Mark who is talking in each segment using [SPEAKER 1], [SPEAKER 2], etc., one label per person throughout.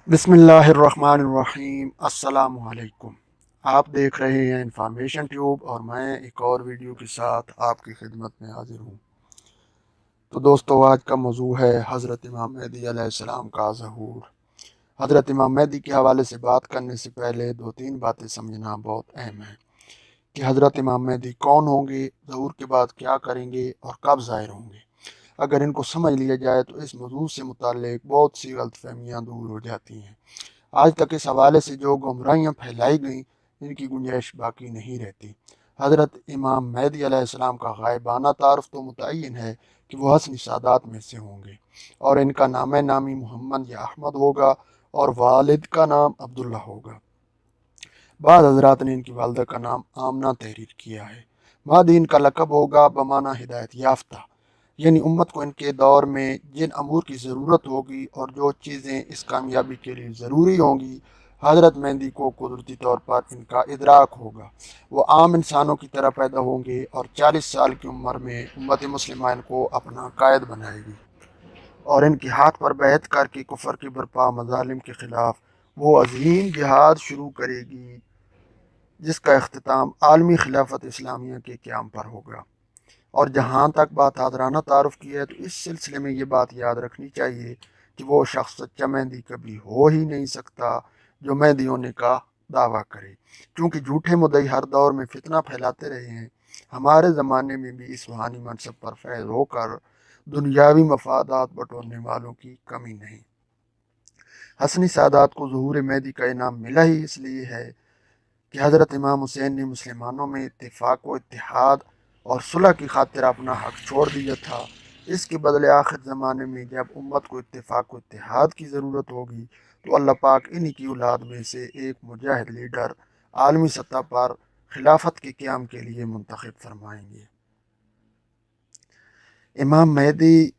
[SPEAKER 1] बिस्मिल्लाहिर्रहमानिर्रहीम। अस्सलाम वालेकुम। आप देख रहे हैं इंफॉर्मेशन ट्यूब और मैं एक और वीडियो के साथ आपकी खिदमत में हाजिर हूँ। तो दोस्तों, आज का मौजू है हज़रत इमाम मेहदी अलैहिस्सलाम का ज़हूर। हज़रत इमाम मेहदी के हवाले से बात करने से पहले दो तीन बातें समझना बहुत अहम है कि हज़रत इमाम मेहदी कौन होंगे, ज़हूर के बाद क्या करेंगे और कब ज़ाहिर होंगे। अगर इनको समझ लिया जाए तो इस मौजू से मुताल्लिक़ बहुत सी गलतफहमियाँ दूर हो जाती हैं। आज तक इस हवाले से जो गुमराहियाँ फैलाई गईं, इनकी गुंजाइश बाकी नहीं रहती। हज़रत इमाम मेहदी अलैहिस्सलाम का गायबाना तारुफ तो मुतय्यन है कि वह हस्न सादात में से होंगे और इनका नाम नामी मोहम्मद या अहमद होगा और वालिद का नाम अब्दुल्ला होगा। बाद हजरात ने इनकी वालदा का नाम आमना तहरीर किया है। महदी इनका लक़ब होगा बमाना हिदायत याफ्ता, यानी उम्मत को इनके दौर में जिन अमूर की ज़रूरत होगी और जो चीज़ें इस कामयाबी के लिए ज़रूरी होंगी, हज़रत मेहदी को कुदरती तौर पर इनका इदराक होगा। वो आम इंसानों की तरह पैदा होंगे और 40 साल की उम्र में उम्मत मुस्लिमा इनको अपना कायद बनाएगी और इनके हाथ पर बैत करके कुफर की बरपा मजालिम के ख़िलाफ़ वो अजीम जिहाद शुरू करेगी, जिसका अख्तिताम आलमी खिलाफत इस्लामिया के क़याम पर होगा। और जहाँ तक बात आदराना तारुफ की है, तो इस सिलसिले में ये बात याद रखनी चाहिए कि वो शख्स सच्चा मेहदी कभी हो ही नहीं सकता जो मेहदी होने का दावा करे, क्योंकि झूठे मुद्दई हर दौर में फितना फैलाते रहे हैं। हमारे ज़माने में भी इस रूहानी मनसब पर फैज़ होकर दुनियावी मफादात बटोरने वालों की कमी नहीं। हसनी सादात को ज़हूर मेहदी का इनाम मिला ही इसलिए है कि हज़रत इमाम हुसैन ने मुसलमानों में इत्तेफाक व इत्तेहाद और सुलह की खातिर अपना हक छोड़ दिया था। इसके बदले आखिर ज़माने में जब उम्मत को इत्तेफाक व इत्तेहाद की ज़रूरत होगी, तो अल्लाह पाक इन्हीं की औलाद में से एक मुजाहिद लीडर आलमी सतह पर खिलाफत के क़याम के लिए मुंतखब फरमाएंगे। इमाम मेहदी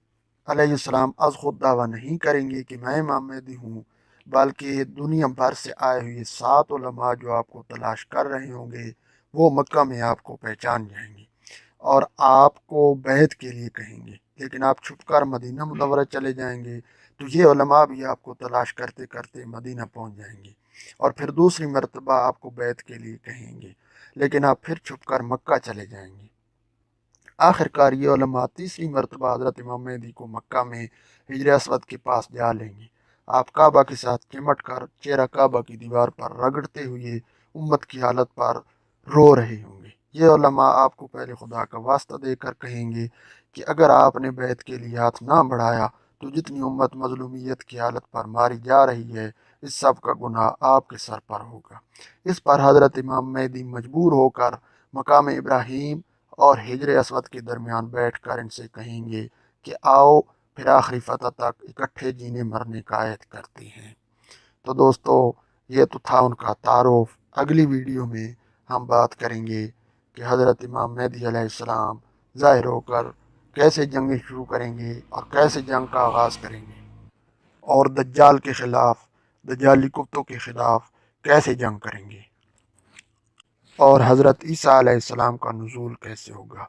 [SPEAKER 1] अलैहिस्सलाम अज़ खुद दावा नहीं करेंगे कि मैं इमाम मेहदी हूँ, बल्कि दुनिया भर से आए हुए 7 उलमा जो आपको तलाश कर रहे होंगे, वो मक्का में आपको पहचान जाएंगे और आपको बैत के लिए कहेंगे। लेकिन आप छुपकर मदीना मुनव्वरा चले जाएंगे तो ये उलमा भी आपको तलाश करते करते मदीना पहुँच जाएंगे और फिर दूसरी मरतबा आपको बैत के लिए कहेंगे, लेकिन आप फिर छुपकर मक्का चले जाएंगे। आखिरकार ये उलमा तीसरी मरतबा हज़रत इमाम मेहदी को मक्का में हिजर असवद के पास जा लेंगे। आप काबा के साथ चिमट कर चेहरा काबा की दीवार पर रगड़ते हुए उम्मत की हालत पर रो रहे होंगे। ये उलमा आपको पहले खुदा का वास्ता देकर कहेंगे कि अगर आपने बैत के लिए हाथ ना बढ़ाया तो जितनी उम्मत मजलूमियत की हालत पर मारी जा रही है, इस सब का गुनाह आपके सर पर होगा। इस पर हज़रत इमाम मेहदी मजबूर होकर मकाम इब्राहीम और हिजर असवद के दरमियान बैठकर इनसे कहेंगे कि आओ फिर आखिरी फतह तक इकट्ठे जीने मरने का ऐद करते हैं। तो दोस्तों, ये तो था उनका तारुफ। अगली वीडियो में हम बात करेंगे कि हज़रत इमाम मेहदी अलैहिस्सलाम ज़ाहिर होकर कैसे जंगें शुरू करेंगे और कैसे जंग का आगाज़ करेंगे और दज्जाल के ख़िलाफ़, दज्जाली कुत्तों के ख़िलाफ़ कैसे जंग करेंगे और हज़रत ईसा अलैहिस्सलाम का नुज़ूल कैसे होगा।